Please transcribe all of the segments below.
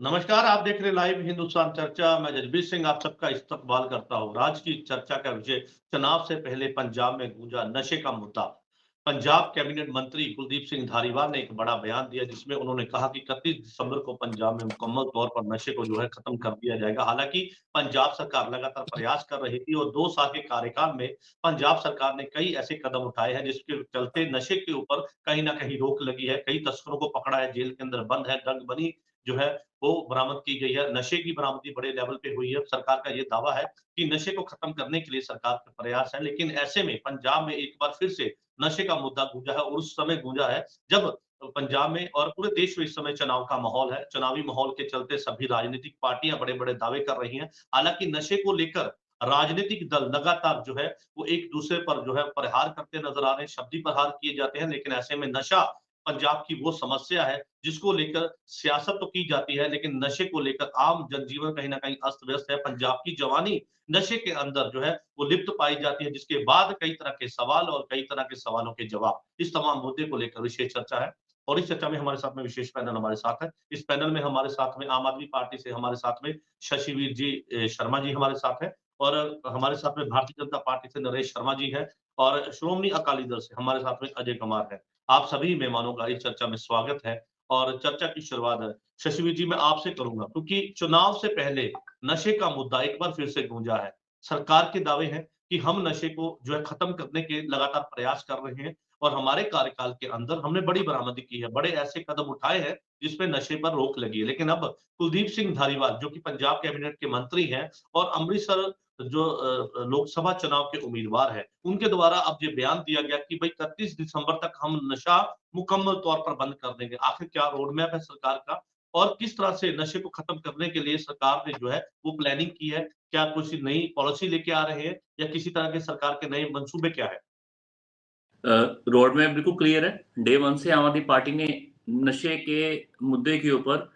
नमस्कार, आप देख रहे हैं लाइव हिंदुस्तान चर्चा। मैं जसबीर सिंह आप सबका इस्तकबाल करता हूँ। आज की चर्चा का विषय चुनाव से पहले पंजाब में गूंजा नशे का मुद्दा। पंजाब कैबिनेट मंत्री कुलदीप सिंह धारीवाल ने एक बड़ा बयान दिया जिसमें उन्होंने कहा कि 31 दिसंबर को पंजाब में मुकम्मल तौर पर नशे को जो है खत्म कर दिया जाएगा। हालांकि पंजाब सरकार लगातार प्रयास कर रही थी और 2 साल के कार्यकाल में पंजाब सरकार ने कई ऐसे कदम उठाए हैं जिसके चलते नशे के ऊपर कहीं न कहीं रोक लगी है। कई तस्करों को पकड़ा है, जेल के अंदर बंद है, ड्रग मनी जो है वो बरामद की गई है। नशे की बरामदी बड़े लेवल पे हुई है। सरकार का ये दावा है कि नशे को खत्म करने के लिए सरकार के प्रयास है। लेकिन ऐसे में पंजाब में एक बार फिर से नशे का मुद्दा गूंजा है और उस समय गूंजा है जब पंजाब में और पूरे देश में इस समय चुनाव का माहौल है। चुनावी माहौल के चलते सभी राजनीतिक पार्टियां बड़े-बड़े दावे कर रही हैं। हालांकि नशे को लेकर राजनीतिक दल लगातार जो है वो एक दूसरे पर जो है प्रहार करते नजर आ रहे हैं, शब्दी प्रहार किए जाते हैं। लेकिन ऐसे में नशा पंजाब की वो समस्या है जिसको लेकर सियासत तो की जाती है, लेकिन नशे को लेकर आम जनजीवन कहीं न कहीं अस्त-व्यस्त है। पंजाब की जवानी नशे के अंदर जो है वो लिप्त पाई जाती है, जिसके बाद कई तरह के सवाल और कई तरह के सवालों के जवाब। इस तमाम मुद्दे को लेकर विशेष चर्चा है और इस चर्चा में हमारे साथ में विशेष पैनल हमारे साथ है। इस पैनल में हमारे साथ में आम आदमी पार्टी से हमारे साथ में शशिवीर जी शर्मा जी हमारे साथ हैं और हमारे साथ में भारतीय जनता पार्टी से नरेश शर्मा जी हैं और श्रोमणी अकाली दल से हमारे साथ में अजय कुमार हैं। आप सभी मेहमानों का इस चर्चा में स्वागत है और चर्चा की शुरुआत शशिवीर जी मैं आपसे करूँगा क्योंकि चुनाव से पहले नशे का मुद्दा एक बार फिर से गूंजा है। सरकार के दावे हैं कि हम नशे को जो है खत्म करने के लगातार प्रयास कर रहे हैं और हमारे कार्यकाल के अंदर हमने बड़ी बरामदी की है, बड़े ऐसे कदम उठाए हैं जिसपे नशे पर रोक लगी है। लेकिन अब कुलदीप सिंह धारीवाल जो कि पंजाब कैबिनेट के मंत्री हैं और अमृतसर जो लोकसभा चुनाव के उम्मीदवार हैं, उनके द्वारा अब ये बयान दिया गया कि भई 31 दिसंबर तक हम नशा मुकम्मल तौर पर बंद कर देंगे। आखिर क्या रोड मैप है सरकार का? और किस तरह से नशे को खत्म करने के लिए सरकार ने जो है वो प्लानिंग की है? क्या कुछ नई पॉलिसी लेके आ रहे हैं या किसी तरह के सरकार के नए मंसूबे क्या हैं? रोड मैप बिल्कुल क्लियर है। डे 1 से आम आदमी पार्टी ने नशे के मुद्दे के ऊपर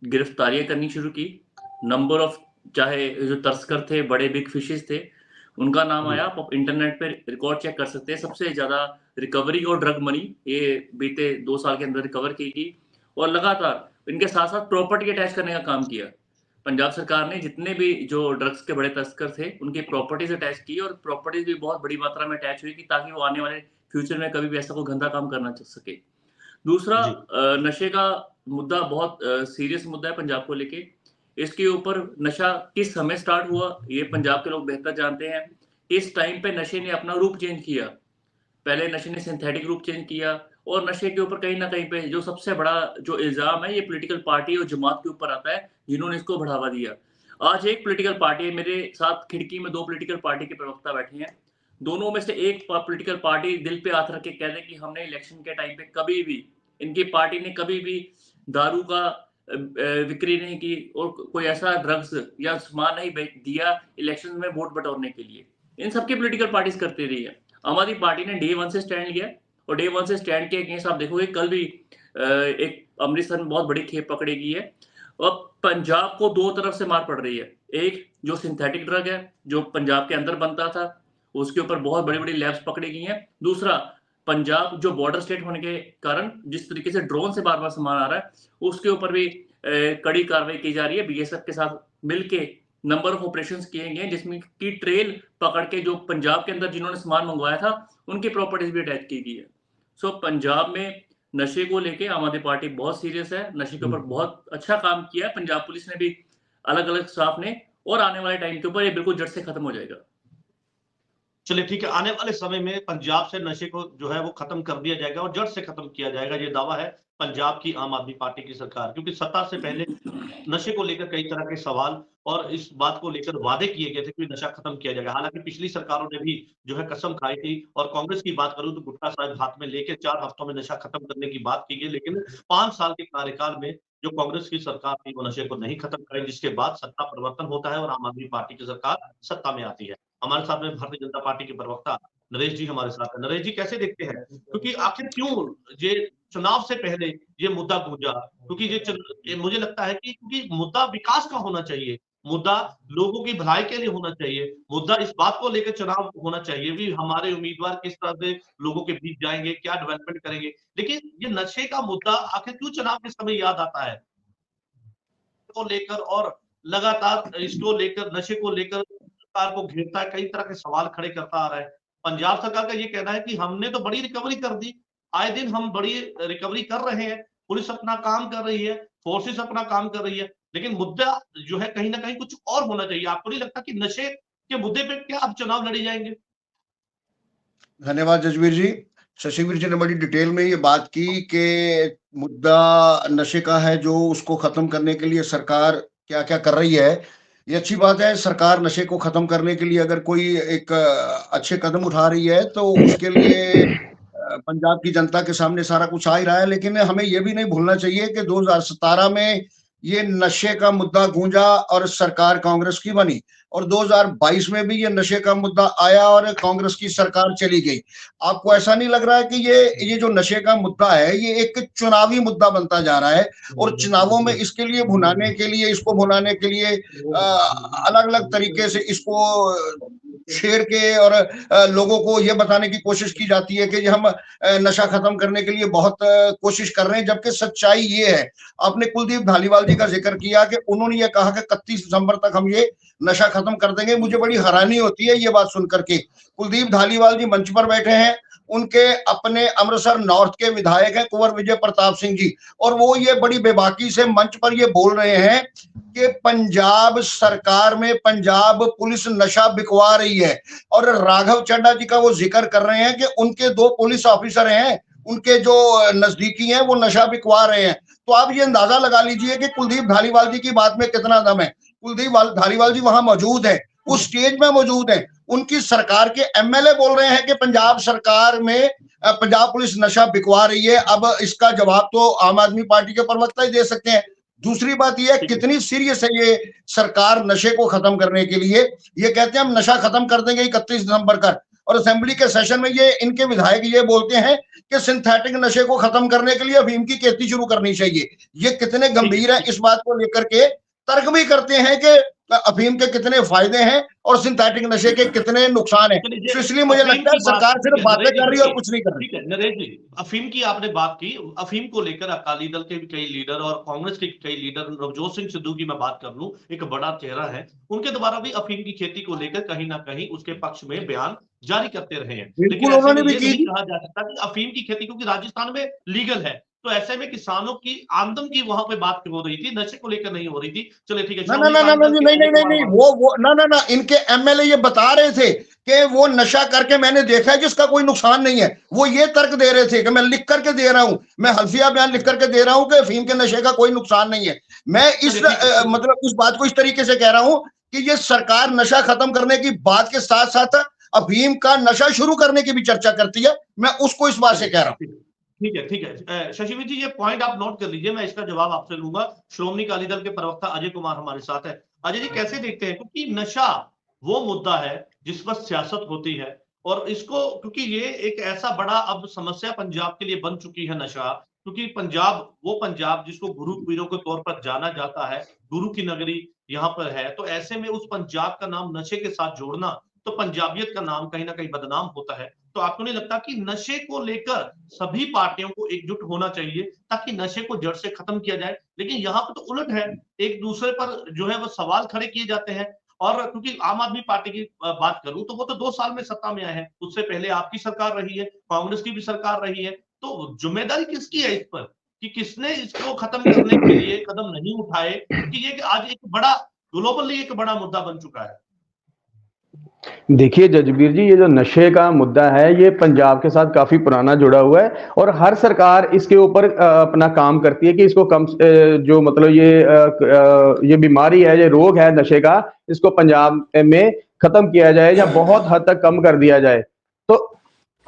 गिरफ्तारियाँ करनी शुरू की। नंबर ऑफ चाहे जो तस्कर थे, बड़े बिग फिशेज़ थे, उनका नाम जी, आया। आप इंटरनेट पे रिकॉर्ड चेक कर सकते हैं। सबसे ज़्यादा रिकवरी और ड्रग मनी ये बीते 2 साल के अंदर रिकवर की गई और लगातार इनके साथ-साथ प्रॉपर्टी अटैच करने का काम किया। पंजाब सरकार ने जितने भी जो ड्रग्स के बड़े तस्कर थे, उनकी प्रॉपर्टीज़ अटैच की और प्रॉपर्टीज़ भी बहुत बड़ी मात्रा में अटैच हुई कि ताकि वो आने वाले फ्यूचर में कभी भी ऐसा कोई गंदा काम करना च सके। दूसरा जी। नशे का मुद्दा बहुत सीरियस मुद्दा है पंजाब को लेके। इसके ऊपर नशा किस समय स्टार्ट हुआ, ये पंजाब के लोग बेहतर जानते हैं। इस टाइम पे नशे ने अपना रूप चेंज किया। पहले नशे ने सिंथेटिक रूप चेंज किया और नशे के ऊपर कहीं न कहीं पे जो सबसे बड़ा जो इल्ज़ाम है, ये पॉलिटिकल पार्टी और जमात के ऊपर आता है, जिन्होंने इसको बढ़ावा दिया। आज एक पॉलिटिकल पार्टी है, मेरे साथ खिड़की में 2 पॉलिटिकल पार्टी के प्रवक्ता बैठे हैं। दोनों में से एक पॉलिटिकल पार्टी दिल पे हाथ रख के कह दे कि हमने इलेक्शन के टाइम पे कभी भी, इनकी पार्टी ने कभी भी दारू का विक्री नहीं की और कोई ऐसा ड्रग्स या सामान नहीं बेच दिया इलेक्शन में वोट बटोरने के लिए। इन सबकी पॉलिटिकल पार्टीज़ करती रही है। आम आदमी पार्टी ने डे 1 से स्टैंड लिया और डे 1 से स्टैंड के अगेंस्ट आप देखोगे कल भी एक अमृतसर में बहुत बड़ी खेप पकड़ी गई है और पंजाब को 2 तरफ से मार पड़ रही है। एक जो सिंथेटिक ड्रग है, जो पंजाब के अंदर बनता था, उसके ऊपर बहुत बड़ी-बड़ी लैब्स पकड़ी गई हैं। दूसरा, पंजाब जो बॉर्डर स्टेट होने के कारण जिस तरीके से ड्रोन से बार-बार सामान आ रहा है, उसके ऊपर भी कड़ी कार्रवाई की जा रही है। बीएसएफ के साथ मिलके नंबर ऑफ ऑपरेशंस किए गए हैं जिसमें कि ट्रेल पकड़ के जो पंजाब के अंदर जिन्होंने सामान मंगवाया था, उनकी प्रॉपर्टीज़ भी अटैच की गई है। सो पंजाब में नशे को लेके आम आदमी पार्टी बहुत सीरियस है, नशे के ऊपर हुँ। बहुत अच्छा काम किया है। पंजाब पुलिस ने भी अलग-अलग स्टाफ ने और आने वाले टाइम के ऊपर ये बिल्कुल जड़ से खत्म हो जाएगा। चलिए ठीक है, आने वाले समय में पंजाब से नशे को जो है वो खत्म कर दिया जाएगा और जड़ से खत्म किया जाएगा, ये दावा है पंजाब की आम आदमी पार्टी की सरकार क्योंकि सत्ता से पहले नशे को लेकर कई तरह के सवाल और इस बात को लेकर वादे किए गए थे कि नशा खत्म किया जाएगा। हालाँकि पिछली सरकारों ने भी जो है कसम खाई थी और कांग्रेस की बात करूँ तो गुटखा साहिब हाथ में लेके 4 हफ्तों में नशा खत्म करने की बात की गई, लेकिन 5 साल के कार्यकाल में जो कांग्रेस की सरकार थी वो नशे को नहीं खत्म करी, जिसके बाद सत्ता परिवर्तन होता है और आम आदमी पार्टी की सरकार सत्ता में आती है। हमारे साथ में भारतीय जनता पार्टी के प्रवक्ता नरेश जी हमारे साथ हैं। नरेश जी कैसे देखते हैं? क्योंकि आखिर क्यों ये चुनाव से पहले ये मुद्दा गूंजा? क्योंकि ये मुझे लगता है कि क्योंकि मुद्दा विकास का होना चाहिए, मुद्दा लोगों की भलाई के लिए होना चाहिए, मुद्दा इस बात को लेकर चुनाव होना चाहिए भी हमारे उम्मीदवार किस तरह से लोगों के बीच जाएँगे, क्या डेवलपमेंट करेंगे। लेकिन ये नशे का मुद्दा आखिर क्यों चुनाव के समय याद आता है? को लेकर और लगातार इसको लेकर, नशे को लेकर सरकार को घेरता है, कई तरह के सवाल खड़े करता आ रहा है। पंजाब सरकार का ये कहना है कि हमने तो बड़ी रिकवरी कर दी, आए दिन हम बड़ी रिकवरी कर रहे हैं, पुलिस अपना काम कर रही है, फोर्सेस अपना काम कर रही है, लेकिन मुद्दा जो है कहीं ना कहीं कुछ और होना चाहिए। आपको नहीं लगता कि नशे के मुद्दे पे क्या अब चुनाव लड़े जाएंगे? धन्यवाद जजवीर जी। शशिवीर जी ने बड़ी डिटेल में ये बात की कि मुद्दा नशे का है, जो उसको खत्म करने के लिए सरकार क्या क्या कर रही है। ये अच्छी बात है, सरकार नशे को खत्म करने के लिए अगर कोई एक अच्छे कदम उठा रही है तो उसके लिए पंजाब की जनता के सामने सारा कुछ आ ही रहा है। लेकिन हमें यह भी नहीं भूलना चाहिए कि 2017 में ये नशे का मुद्दा गूंजा और सरकार कांग्रेस की बनी, और 2022 में भी ये नशे का मुद्दा आया और कांग्रेस की सरकार चली गई। आपको ऐसा नहीं लग रहा है कि ये जो नशे का मुद्दा है ये एक चुनावी मुद्दा बनता जा रहा है, और चुनावों में इसके लिए भुनाने के लिए, इसको भुनाने के लिए अलग अलग तरीके से इसको छेड़ के और लोगों को ये बताने की कोशिश की जाती है कि हम नशा खत्म करने के लिए बहुत कोशिश कर रहे हैं, जबकि सच्चाई ये है। आपने कुलदीप धालीवाल जी का जिक्र किया कि उन्होंने ये कहा कि 31 दिसंबर तक हम ये नशा खत्म कर देंगे। मुझे बड़ी हैरानी होती है ये बात सुनकर के। कुलदीप धालीवाल जी मंच पर बैठे हैं, उनके अपने अमृतसर नॉर्थ के विधायक हैं कुंवर विजय प्रताप सिंह जी, और वो ये बड़ी बेबाकी से मंच पर ये बोल रहे हैं कि पंजाब सरकार में पंजाब पुलिस नशा बिकवा रही है। और राघव चड्ढा जी का वो जिक्र कर रहे हैं कि उनके 2 पुलिस ऑफिसर हैं, उनके जो नजदीकी हैं, वो नशा बिकवा रहे हैं। तो आप ये अंदाजा लगा लीजिए कि कुलदीप धालीवाल जी की बात में कितना दम है। कुलदीप धालीवाल जी वहां मौजूद है, उस स्टेज में मौजूद है, उनकी सरकार के एमएलए बोल रहे हैं कि पंजाब सरकार में पंजाब पुलिस नशा बिकवा रही है। अब इसका जवाब तो आम आदमी पार्टी के प्रवक्ता ही दे सकते हैं। दूसरी बात यह है कितनी सीरियस है ये सरकार नशे को खत्म करने के लिए। ये कहते हैं हम नशा खत्म कर देंगे 31 दिसंबर का, और असेंबली के सेशन में ये इनके विधायक ये बोलते हैं कि सिंथेटिक नशे को खत्म करने के लिए अफीम की खेती शुरू करनी चाहिए। ये कितने गंभीर है इस बात को लेकर के तर्क भी करते हैं कि अफीम के कितने फायदे हैं और सिंथेटिक नशे के कितने नुकसान हैं। तो इसलिए मुझे लगता है सरकार सिर्फ बातें कर रही है और कुछ नहीं कर रही। ठीक है नरेश जी, अफीम की आपने बात की, अफीम को लेकर अकाली दल के भी कई लीडर और कांग्रेस के कई लीडर, नवजोत सिंह सिद्धू की मैं बात कर लूं, एक बड़ा चेहरा है, उनके द्वारा भी अफीम की खेती को लेकर कहीं ना कहीं उसके पक्ष में बयान जारी करते रहे हैं। लेकिन उन्होंने भी नहीं कहा जा सकता कि अफीम की खेती, क्योंकि राजस्थान में लीगल है, तो ऐसे में किसानों की आमदन की वहां पे बात हो रही थी, नशे को लेकर नहीं हो रही थी। चले ठीक है, नहीं, वो ना इनके एमएलए ये बता रहे थे कि वो नशा करके मैंने देखा है जिसका कोई नुकसान नहीं है। वो ये तर्क दे रहे थे कि मैं लिख करके दे रहा हूं, मैं हल्फिया बयान लिख करके दे रहा हूं कि अफीम के नशे का कोई नुकसान नहीं है। मैं इस मतलब इस बात को इस तरीके से कह रहा हूं कि ये सरकार नशा खत्म करने की बात के साथ साथ अफीम का नशा शुरू करने की भी चर्चा करती है। मैं उसको इस बात से कह रहा हूं। ठीक है शशिवीर जी, ये पॉइंट आप नोट कर लीजिए, मैं इसका जवाब आपसे लूंगा। श्रोमणी अकाली दल के प्रवक्ता अजय कुमार हमारे साथ है। अजय जी, कैसे देखते हैं, क्योंकि नशा वो मुद्दा है जिस पर सियासत होती है, और इसको क्योंकि ये एक ऐसा बड़ा अब समस्या पंजाब के लिए बन चुकी है नशा, क्योंकि पंजाब वो पंजाब जिसको गुरु पीरों के तौर पर जाना जाता है, गुरु की नगरी यहाँ पर है, तो ऐसे में उस पंजाब का नाम नशे के साथ जोड़ना, तो पंजाबियत का नाम कहीं ना कहीं बदनाम होता है। तो आपको नहीं लगता कि नशे को लेकर सभी पार्टियों को एकजुट होना चाहिए ताकि नशे को जड़ से खत्म किया जाए? लेकिन यहाँ पर तो उलट है, एक दूसरे पर जो है वो सवाल खड़े किए जाते हैं। और क्योंकि आम आदमी पार्टी की बात करूं तो वो तो 2 साल में सत्ता में आए हैं, उससे पहले आपकी सरकार रही है, कांग्रेस की भी सरकार रही है, तो जिम्मेदारी किसकी है इस पर कि किसने इसको खत्म करने के लिए कदम नहीं उठाए, कि ये आज एक बड़ा ग्लोबली एक बड़ा मुद्दा बन चुका है? देखिए जजबीर जी, ये जो नशे का मुद्दा है ये पंजाब के साथ काफी पुराना जुड़ा हुआ है, और हर सरकार इसके ऊपर अपना काम करती है कि इसको कम जो मतलब ये बीमारी है, ये रोग है नशे का, इसको पंजाब में खत्म किया जाए या बहुत हद तक कम कर दिया जाए। तो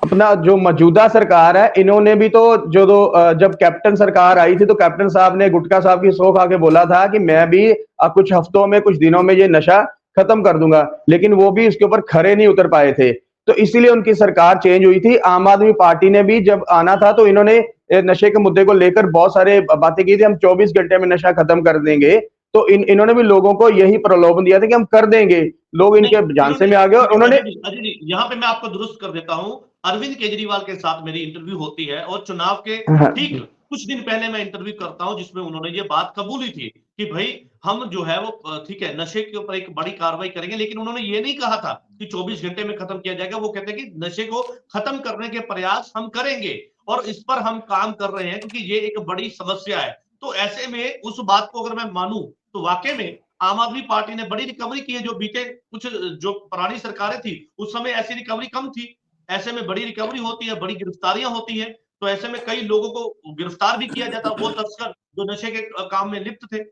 अपना जो मौजूदा सरकार है, इन्होंने भी तो जब कैप्टन सरकार आई थी तो कैप्टन साहब ने गुटका साहब की सौ खा के बोला था कि मैं भी कुछ हफ्तों में, कुछ दिनों में ये नशा खत्म कर दूंगा, लेकिन वो भी इसके ऊपर खरे नहीं उतर पाए थे। तो इसीलिए उनकी सरकार चेंज हुई थी। आम आदमी पार्टी ने भी जब आना था तो इन्होंने नशे के मुद्दे को लेकर बहुत सारे बातें की थी, हम 24 घंटे में नशा खत्म कर देंगे। तो इन्होंने भी लोगों को यही प्रलोभन दिया था कि हम कर देंगे, लोग इनके झांसे में आ गए। और उन्होंने यहाँ पे मैं आपको दुरुस्त कर देता हूँ, अरविंद केजरीवाल के साथ मेरी इंटरव्यू होती है और चुनाव के ठीक कुछ दिन पहले मैं इंटरव्यू करता हूं जिसमें उन्होंने ये बात कबूली थी कि भाई हम जो है वो ठीक है नशे के ऊपर एक बड़ी कार्रवाई करेंगे, लेकिन उन्होंने ये नहीं कहा था कि 24 घंटे में खत्म किया जाएगा। वो कहते हैं कि नशे को खत्म करने के प्रयास हम करेंगे और इस पर हम काम कर रहे हैं क्योंकि ये एक बड़ी समस्या है। तो ऐसे में उस बात को अगर मैं मानूं तो वाकई में आम आदमी पार्टी ने बड़ी रिकवरी की है। जो बीते कुछ जो पुरानी सरकारें थी उस समय ऐसी रिकवरी कम थी। ऐसे में बड़ी रिकवरी होती है, बड़ी गिरफ्तारियां होती हैं। तो ऐसे में कई लोगों को गिरफ्तार भी किया जाता, वो तस्कर जो नशे के काम में लिप्त थे।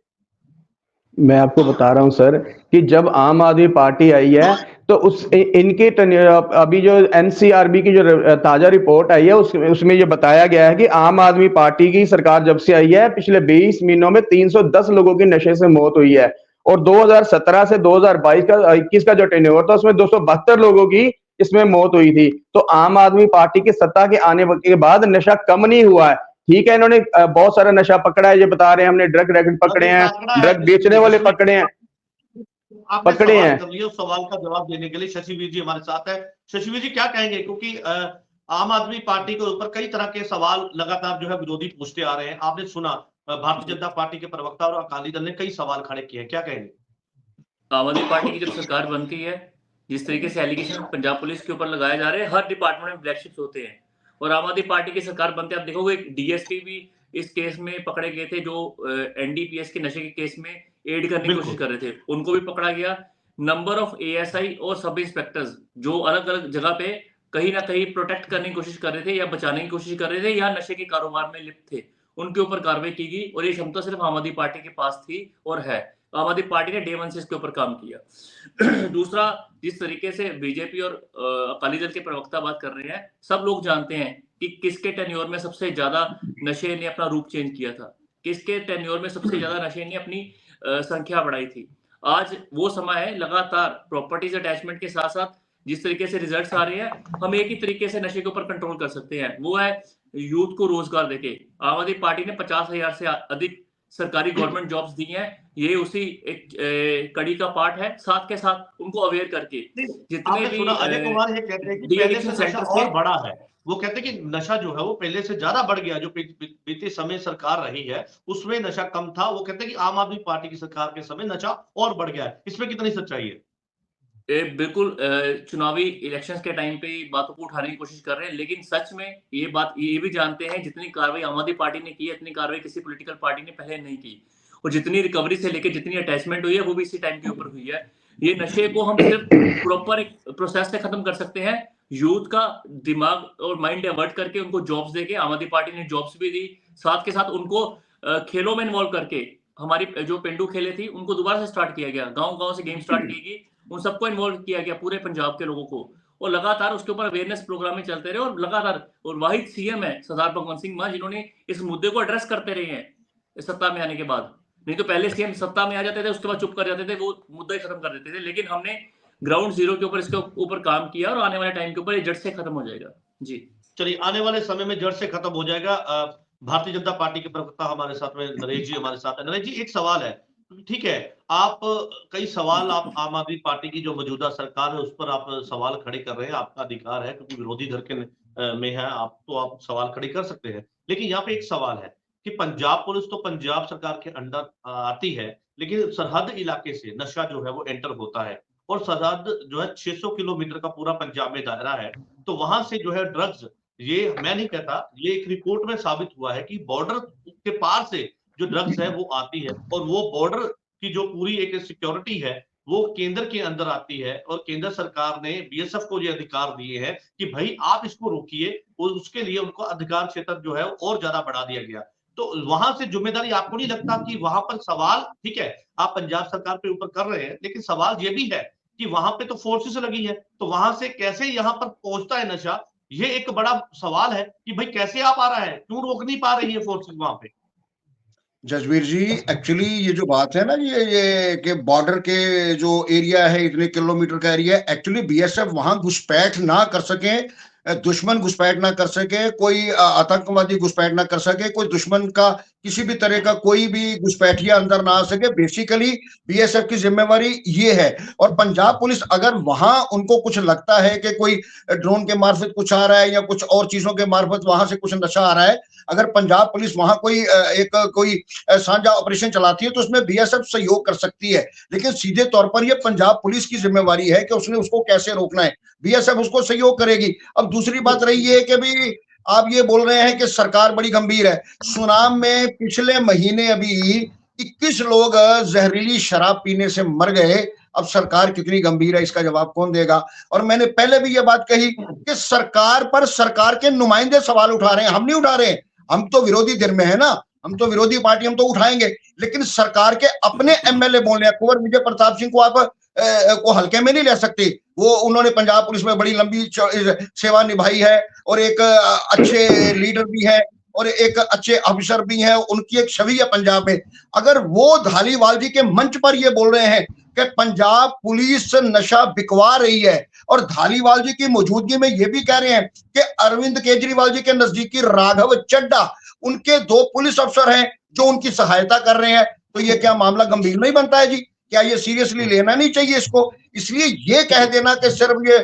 मैं आपको बता रहा हूं सर कि जब आम आदमी पार्टी आई है तो इनके अभी जो एनसीआरबी की जो ताजा रिपोर्ट आई है उसमें ये बताया गया है कि आम आदमी पार्टी की सरकार जब से आई है पिछले 20 महीनों में 310 लोगों की नशे से मौत हुई है और 2017 से 2022 का 21 का जो टेन्योर था उसमें 272 लोगों की इसमें मौत हुई थी। तो आम आदमी पार्टी की सत्ता के आने के बाद नशा कम नहीं हुआ है। ठीक है, इन्होंने बहुत सारा नशा पकड़ा है, ये बता रहे हैं हमने ड्रग रैकेट पकड़े हैं, ड्रग बेचने वाले पकड़े हैं, पकड़े हैं। उस सवाल का जवाब देने के लिए शशिवीर जी हमारे साथ है। शशिवीर जी क्या कहेंगे, क्योंकि आम आदमी पार्टी के ऊपर कई तरह के सवाल लगातार जो है विरोधी पूछते आ रहे हैं। आपने सुना भारतीय जनता पार्टी के प्रवक्ता और अकाली दल ने कई सवाल खड़े किए हैं, क्या कहेंगे? आम आदमी पार्टी की जब सरकार बनती है, जिस तरीके से एलिगेशन पंजाब पुलिस के ऊपर लगाए जा रहे हैं, हर डिपार्टमेंट में ब्लैक शिप्स होते हैं और आम आदमी पार्टी की सरकार बनते हैं। आप देखोगे डीएसपी भी इस केस में पकड़े गए थे, जो एनडीपीएस के नशे के केस में एड करने की कोशिश कर रहे थे, उनको भी पकड़ा गया। नंबर ऑफ एएसआई और सब इंस्पेक्टर्स जो अलग अलग जगह पे कहीं ना कहीं प्रोटेक्ट करने की कोशिश कर रहे थे या बचाने की कोशिश कर रहे थे या नशे के कारोबार में लिप्त थे, उनके ऊपर कार्रवाई की गई और ये क्षमता सिर्फ आम आदमी पार्टी के पास थी और है। आम आदमी पार्टी ने डे वन से इसके ऊपर काम किया। दूसरा, जिस तरीके से बीजेपी और अकाली दल के प्रवक्ता बात कर रहे हैं, सब लोग जानते हैं कि किसके टेन्योर में सबसे ज्यादा नशे ने अपना रूप चेंज किया था, किसके टेन्योर में सबसे ज्यादा नशे ने अपनी संख्या बढ़ाई थी। आज वो समय है, लगातार प्रॉपर्टीज अटैचमेंट के साथ साथ जिस तरीके से रिजल्ट्स आ रहे हैं, हम एक ही तरीके से नशे के ऊपर कंट्रोल कर सकते हैं, वो है यूथ को रोजगार देके। आम आदमी पार्टी ने 50,000 से अधिक सरकारी गवर्नमेंट जॉब्स दी हैं। ये उसी एक कड़ी का पार्ट है, साथ के साथ उनको अवेयर करके जितने भी अजय कुमार ये कहते हैं कि पहले से नशा और बढ़ा है। वो कहते हैं कि नशा जो है वो पहले से ज्यादा बढ़ गया, जो बीते समय सरकार रही है उसमें नशा कम था। वो कहते हैं कि आम आदमी पार्टी की सरकार के समय नशा और बढ़ गया है। इसमें कितनी सच्चाई है? बिल्कुल, चुनावी इलेक्शंस के टाइम पे बातों को उठाने की कोशिश कर रहे हैं, लेकिन सच में ये बात ये भी जानते हैं जितनी कार्रवाई आम आदमी पार्टी ने की है, इतनी कार्रवाई किसी पॉलिटिकल पार्टी ने पहले नहीं की। और जितनी रिकवरी से लेकर जितनी अटैचमेंट हुई है वो भी इसी टाइम के ऊपर हुई है। ये नशे को हम सिर्फ प्रॉपर एक प्रोसेस से खत्म कर सकते हैं, यूथ का दिमाग और माइंड डाइवर्ट करके उनको जॉब्स देके। आम आदमी पार्टी ने जॉब्स भी दी, साथ के साथ उनको खेलों में इन्वॉल्व करके हमारी जो पेंडू खेले थी उनको दोबारा से स्टार्ट किया गया, गांव-गांव से गेम स्टार्ट की गई, उन सबको इन्वॉल्व किया गया, पूरे पंजाब के लोगों को, और लगातार उसके ऊपर अवेयरनेस प्रोग्राम में चलते रहे और लगातार। और वाहिद सीएम है सरदार भगवंत सिंह मान, जिन्होंने इस मुद्दे को एड्रेस करते रहे हैं सत्ता में आने के बाद। नहीं तो पहले सीएम सत्ता में आ जाते थे, उसके बाद चुप कर जाते थे, वो मुद्दा ही खत्म कर देते थे। लेकिन हमने ग्राउंड जीरो के ऊपर इसके ऊपर काम किया और आने वाले टाइम के ऊपर ये जड़ से खत्म हो जाएगा। जी चलिए, आने वाले समय में जड़ से खत्म हो जाएगा। भारतीय जनता पार्टी के प्रवक्ता हमारे साथ में नरेश जी हमारे साथ है। नरेश जी, एक सवाल है, ठीक है, आप कई सवाल आप आम आदमी पार्टी की जो मौजूदा सरकार है उस पर आप सवाल खड़े कर रहे हैं, आपका अधिकार है क्योंकि विरोधी धड़ के में है, आप सवाल खड़े कर सकते हैं। लेकिन यहाँ पे एक सवाल है कि पंजाब पुलिस तो पंजाब सरकार के अंडर आती है, लेकिन सरहद इलाके से नशा जो है वो एंटर होता है और सरहद जो है 600 किलोमीटर का पूरा पंजाब में दायरा है। तो वहां से जो है ड्रग्स, ये मैं नहीं कहता, ये एक रिपोर्ट में साबित हुआ है कि बॉर्डर के पार से जो ड्रग्स है वो आती है और वो बॉर्डर की जो पूरी एक सिक्योरिटी है वो केंद्र के अंदर आती है और केंद्र सरकार ने बीएसएफ को ये अधिकार दिए हैं कि भाई आप इसको रोकिए, और उसके लिए उनको अधिकार क्षेत्र जो है और ज्यादा बढ़ा दिया गया। तो वहां से जिम्मेदारी आपको नहीं लगता कि वहां पर सवाल, ठीक है आप पंजाब सरकार के ऊपर कर रहे हैं, लेकिन सवाल ये भी है कि वहां पे तो फोर्सेस लगी है, तो वहां से कैसे यहाँ पर पहुंचता है नशा, ये एक बड़ा सवाल है कि भाई कैसे आप आ रहा है, क्यों रोक नहीं पा रही है फोर्सेस वहां पे? जसवीर जी, एक्चुअली ये जो बात है ना, ये कि बॉर्डर के जो एरिया है, इतने किलोमीटर का एरिया, एक्चुअली बीएसएफ वहां घुसपैठ ना कर सके, दुश्मन घुसपैठ ना कर सके, कोई आतंकवादी घुसपैठ ना कर सके, कोई दुश्मन का किसी भी तरह का कोई भी घुसपैठिया अंदर ना आ सके। बेसिकली बीएसएफ की जिम्मेवारी ये है। और पंजाब पुलिस अगर वहां उनको कुछ लगता है कि कोई ड्रोन के मार्फत कुछ आ रहा है या कुछ और चीजों के मार्फत वहां से कुछ नशा आ रहा है, अगर पंजाब पुलिस वहां कोई साझा ऑपरेशन चलाती है तो उसमें बीएसएफ सहयोग कर सकती है। लेकिन सीधे तौर पर यह पंजाब पुलिस की जिम्मेवारी है कि उसने उसको कैसे रोकना है। बीएसएफ उसको सहयोग करेगी। अब दूसरी बात रही है कि भी आप ये बोल रहे हैं कि सरकार बड़ी गंभीर है। सुनाम में पिछले महीने अभी 21 लोग जहरीली शराब पीने से मर गए। अब सरकार कितनी गंभीर है इसका जवाब कौन देगा? और मैंने पहले भी ये बात कही कि सरकार पर सरकार के नुमाइंदे सवाल उठा रहे हैं, हम नहीं उठा रहे। हम तो विरोधी धिर में है ना, हम तो विरोधी पार्टी, हम तो उठाएंगे। लेकिन सरकार के अपने एमएलए बोल रहे हैं। कुंवर विजय प्रताप सिंह को आप को हल्के में नहीं ले सकते। वो उन्होंने पंजाब पुलिस में बड़ी लंबी सेवा निभाई है और एक अच्छे लीडर भी है और एक अच्छे अफसर भी हैं। उनकी एक छवि है पंजाब में। अगर वो धालीवाल जी के मंच पर ये बोल रहे हैं कि पंजाब पुलिस नशा बिकवा रही है और धालीवाल जी की मौजूदगी में ये भी कह रहे हैं कि अरविंद केजरीवाल जी के नजदीकी राघव चड्ढा उनके 2 पुलिस अफसर हैं जो उनकी सहायता कर रहे हैं, तो ये क्या मामला गंभीर नहीं बनता है जी? क्या ये सीरियसली लेना नहीं चाहिए इसको? इसलिए ये कह देना कि सिर्फ ये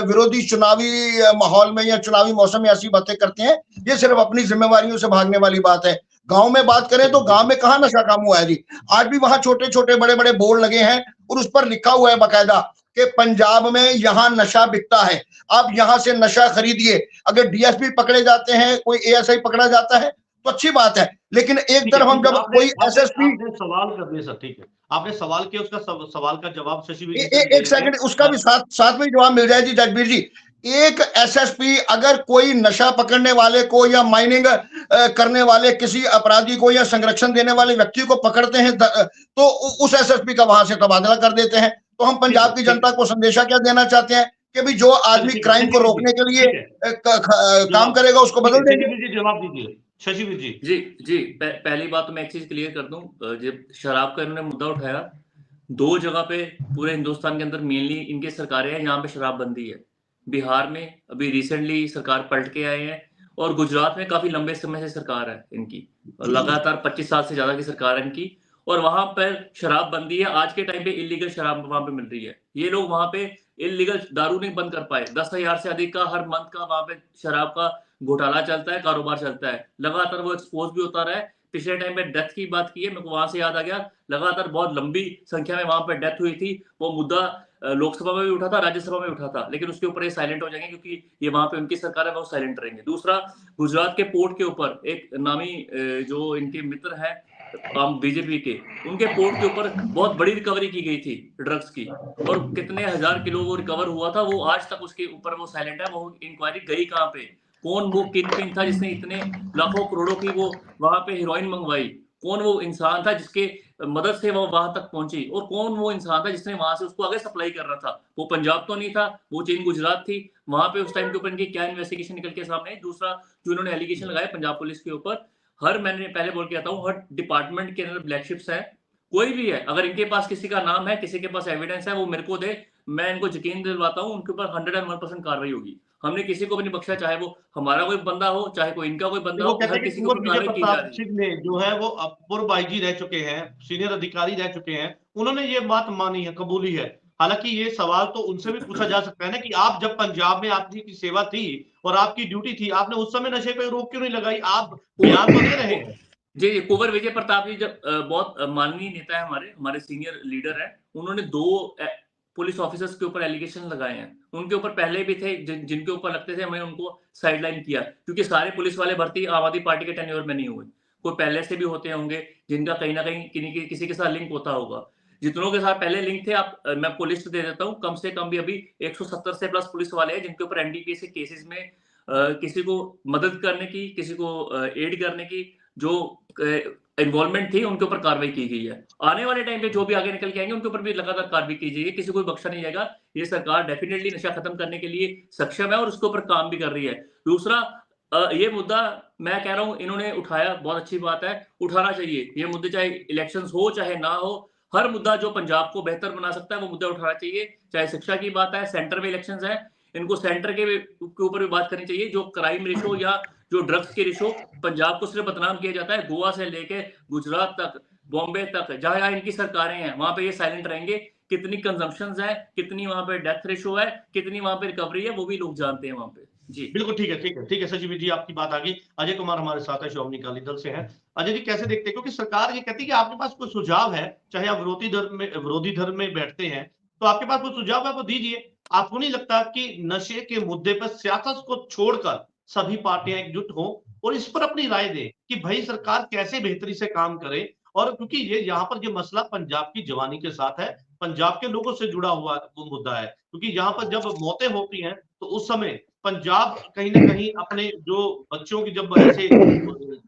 विरोधी चुनावी माहौल में या चुनावी मौसम में ऐसी बातें करते हैं, ये सिर्फ अपनी जिम्मेवारियों से भागने वाली बात है। गांव में बात करें तो गांव में कहां नशा कम हुआ है जी? आज भी वहां छोटे छोटे बड़े बड़े बोर्ड लगे हैं और उस पर लिखा हुआ है बाकायदा कि पंजाब में यहां नशा बिकता है, आप यहां से नशा खरीदिए। अगर डीएसपी पकड़े जाते हैं, कोई एएसआई पकड़ा जाता है तो अच्छी बात है। लेकिन एक तरफ हम जब कोई एसएसपी सवाल कर दिए सर, ठीक है, आपने सवाल किया, उसका सवाल का जवाब शशि एक सेकंड उसका भी साथ में जवाब मिल जाए जी जजबीर जी। एक एसएसपी अगर कोई नशा पकड़ने वाले को या माइनिंग करने वाले किसी अपराधी को या संरक्षण देने वाले व्यक्ति को पकड़ते हैं तो उस एसएसपी का वहां से तबादला कर देते हैं। तो हम पंजाब की जनता को संदेशा क्या देना चाहते हैं कि भी जो आदमी क्राइम को रोकने के लिए काम करेगा उसको बदल देंगे। जवाब दीजिए शशिवीर जी। जी पहली बात तो मैं एक चीज क्लियर कर दूं, जब शराब का इन्होंने मुद्दा उठाया, 2 जगह पे पूरे हिंदुस्तान के अंदर मेनली इनकी सरकारें हैं, यहाँ पे शराबबंदी है। बिहार में अभी रिसेंटली सरकार पलट के आए हैं और गुजरात में काफी लंबे समय से सरकार है इनकी, लगातार 25 साल से ज्यादा की सरकार है इनकी, और वहां पर शराबबंदी है। आज के टाइम पे इलीगल शराब वहां पे मिल रही है। ये लोग वहां पे इलीगल दारू नहीं बंद कर पाए। 10,000 से अधिक का हर मंथ का वहां पे शराब का घोटाला चलता है, कारोबार चलता है, लगातार वो एक्सपोज भी होता रहा है। पिछले टाइम पे डेथ की बात की है, मेरे को वहां से याद आ गया, लगातार बहुत लंबी संख्या में वहां पे डेथ हुई थी। वो मुद्दा लोकसभा में भी उठा था, राज्यसभा में उठा था, लेकिन उसके ऊपर ये साइलेंट हो जाएंगे क्योंकि ये वहां पे उनकी सरकार है, वो साइलेंट रहेंगे। दूसरा, गुजरात के पोर्ट के ऊपर एक नामी जो इनके मित्र है बीजेपी के, उनके पोर्ट के ऊपर बहुत बड़ी रिकवरी की गई थी ड्रग्स की, और कितने हजार किलो वो रिकवर हुआ था। वो आज तक उसके ऊपर वो साइलेंट है। वो इंक्वायरी गई कहाँ पे? कौन वो किंग पिन था जिसने इतने लाखों करोड़ों की वो वहां पे हीरोइन मंगवाई? कौन वो इंसान था जिसके मदद से वो वहां तक पहुंची? और कौन वो इंसान था जिसने वहां से उसको आगे सप्लाई कर रहा था? वो पंजाब तो नहीं था, वो चेन गुजरात थी। वहां पे उस टाइम के ऊपर इनकी क्या इन्वेस्टिगेशन निकल के सामने? दूसरा, जो इन्होंने एलिगेशन लगाया पंजाब पुलिस के ऊपर, मैंने पहले बोल के आता हूँ, हर डिपार्टमेंट के अंदर ब्लैक शिप्स है। कोई भी है, अगर इनके पास किसी का नाम है, किसी के पास एविडेंस है, वो मेरे को दे, मैं इनको यकीन दिलवाता हूँ उनके ऊपर 101% कार्रवाई होगी। हमने किसी को भी नहीं बख्शा, चाहे वो हमारा कोई बंदा हो, चाहे कोई इनका कोई बंदा हो, हर किसी को कार्रवाई की जा रही है। ने जो है वो पूर्व आईजी रह चुके हैं, सीनियर अधिकारी रह चुके हैं, उन्होंने ये बात मानी है, कबूली है। हालांकि ये सवाल तो उनसे भी पूछा जा सकता है ना कि आप जब पंजाब में आपकी सेवा थी और आपकी ड्यूटी थी, आपने उस समय नशे पे रोक क्यों नहीं लगाई? आप बयान तो दे रहे हैं। जी, कुंवर विजय प्रताप जी जब बहुत माननीय नेता है, हमारे सीनियर लीडर है, उन्होंने 2 पुलिस ऑफिसर्स के ऊपर एलिगेशन लगाए हैं। उनके ऊपर पहले भी थे जिनके ऊपर लगते थे, हमने उनको साइडलाइन किया, क्योंकि सारे पुलिस वाले भर्ती आम आदमी पार्टी के टेन्योर में नहीं हुए। कोई पहले से भी होते होंगे जिनका कहीं ना कहीं किसी के साथ लिंक होता होगा। जितनों के साथ पहले लिंक थे, मैं आपको लिस्ट दे देता हूँ, कम से कम भी अभी 170 से प्लस पुलिस वाले हैं जिनके ऊपर एनडीपीएस के केसेस में किसी को मदद करने की, किसी को एड करने की जो इन्वॉल्वमेंट थी, उनके ऊपर कार्रवाई की गई है। आने वाले टाइम पे जो भी आगे निकल के आएंगे उनके ऊपर भी लगातार कार्रवाई की जाएगी, किसी को बख्शा नहीं जाएगा। ये सरकार डेफिनेटली नशा खत्म करने के लिए सक्षम है और उसके ऊपर काम भी कर रही है। दूसरा, ये मुद्दा मैं कह रहा हूँ इन्होंने उठाया, बहुत अच्छी बात है, उठाना चाहिए ये मुद्दे, चाहे इलेक्शंस हो चाहे ना हो। हर मुद्दा जो पंजाब को बेहतर बना सकता है वो मुद्दा उठाना चाहिए। चाहे शिक्षा की बात है, सेंटर में इलेक्शंस है, इनको सेंटर के ऊपर भी बात करनी चाहिए। जो क्राइम रेशो या जो ड्रग्स के रेशो, पंजाब को सिर्फ बदनाम किया जाता है, गोवा से लेके गुजरात तक, बॉम्बे तक, जहां इनकी सरकारें हैं वहां पे ये साइलेंट रहेंगे। कितनी कंजम्पशन है, कितनी वहां पे डेथ रेशो है, कितनी वहां पे रिकवरी है, वो भी लोग जानते हैं वहां पे। जी बिल्कुल ठीक है, ठीक है, ठीक है सचिव जी, आपकी बात आ गई। अजय कुमार हमारे साथ है, शिरोमणि अकाली दल से हैं। अजय जी, कैसे देखते हैं, क्योंकि सरकार ये कहती है कि आपके पास कोई सुझाव है, चाहे आप विरोधी धर्म में बैठते हैं, तो आपके पास कोई सुझाव है वो दीजिए। आपको नहीं लगता कि नशे के मुद्दे पर सियासत को छोड़कर सभी पार्टियां एकजुट हों और इस पर अपनी राय दें कि भाई सरकार कैसे बेहतरी से काम करे? और क्योंकि ये यहाँ पर जो मसला पंजाब की जवानी के साथ है, पंजाब के लोगों से जुड़ा हुआ वो मुद्दा है, क्योंकि यहाँ पर जब मौतें होती हैं तो उस समय पंजाब कहीं ना कहीं अपने जो बच्चों की जब ऐसे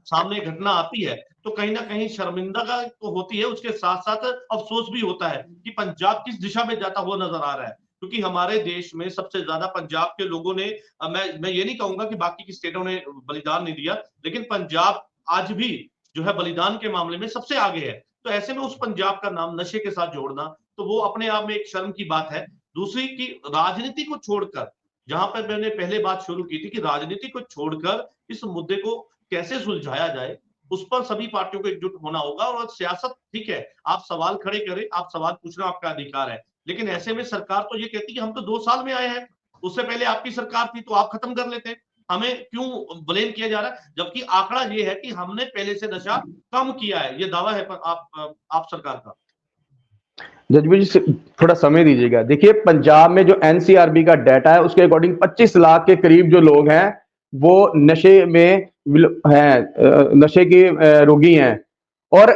सामने घटना आती है तो कहीं ना कहीं शर्मिंदा का तो होती है, उसके साथ साथ अफसोस भी होता है कि पंजाब किस दिशा में जाता हुआ नजर आ रहा है। क्योंकि हमारे देश में सबसे ज्यादा पंजाब के लोगों ने, मैं ये नहीं कहूंगा कि बाकी की स्टेटों ने बलिदान नहीं दिया, लेकिन पंजाब आज भी जो है बलिदान के मामले में सबसे आगे है। तो ऐसे में उस पंजाब का नाम नशे के साथ जोड़ना तो वो अपने आप में एक शर्म की बात है। दूसरी की राजनीति को छोड़कर, जहां पर मैंने पहले बात शुरू की थी कि राजनीति को छोड़कर इस मुद्दे को कैसे सुलझाया जाए, उस पर सभी पार्टियों को एकजुट होना होगा। और सियासत ठीक है, आप सवाल खड़े करें, आप सवाल पूछना आपका अधिकार है, लेकिन ऐसे में सरकार तो ये कहती है कि हम तो 2 साल में आए हैं, उससे पहले आपकी सरकार थी तो आप खत्म कर लेते हैं, हमें क्यों ब्लेम किया जा रहा है? जबकि आंकड़ा ये है कि हमने पहले से नशा कम किया है, ये दावा है आप सरकार का। जजबीर जी थोड़ा समय दीजिएगा। देखिए, पंजाब में जो एनसीआरबी का डाटा है उसके अकॉर्डिंग 25 लाख के करीब जो लोग हैं वो नशे में हैं, नशे के रोगी हैं। और